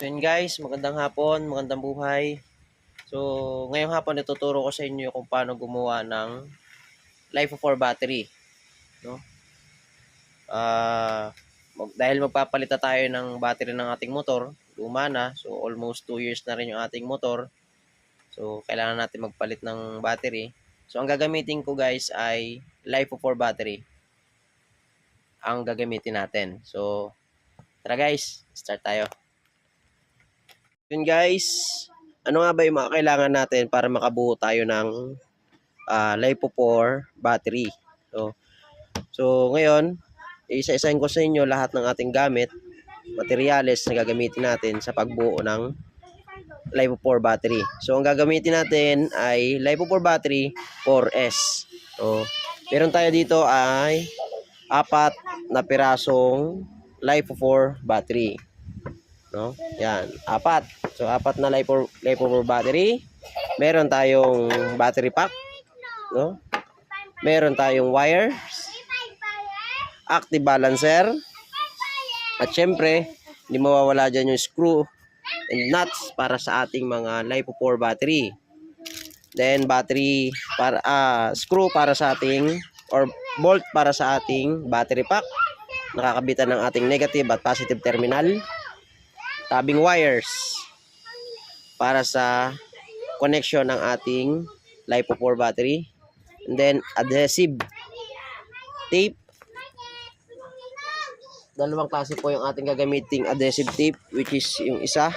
So yun guys, magandang hapon, magandang buhay. So ngayong hapon ituturo ko sa inyo kung paano gumawa ng Life of 4 battery, no? Dahil magpapalit na tayo ng battery ng ating motor, luma na. So almost 2 years na rin yung ating motor. So kailangan natin magpalit ng battery. So ang gagamitin ko guys ay Life of 4 battery. Ang gagamitin natin. So tara guys, start tayo. Yun guys, ano nga ba yung mga kailangan natin para makabuo tayo ng LiPo4 battery? So ngayon, isa-isahin ko sa inyo lahat ng ating gamit, materyales na gagamitin natin sa pagbuo ng LiPo4 battery. So ang gagamitin natin ay LiPo4 battery 4S. So meron tayo dito ay 4 na pirasong LiPo4 battery. No? Yan, 4. So 4 na LiPo4 battery. Meron tayong battery pack, no? Meron tayong wires, active balancer, at syempre, hindi mawawala dyan yung screw and nuts para sa ating mga LiPo4 battery. Then battery para screw para sa ating or bolt para sa ating battery pack. Nakakabitan ng ating negative at positive terminal. Tabing wires para sa connection ng ating LiPo4 battery. And then adhesive tape. Dalawang klase po yung ating gagamiting adhesive tape, which is yung isa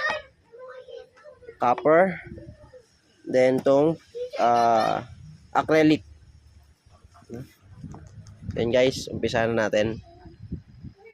copper, then tong acrylic. Then guys, umpisa na natin.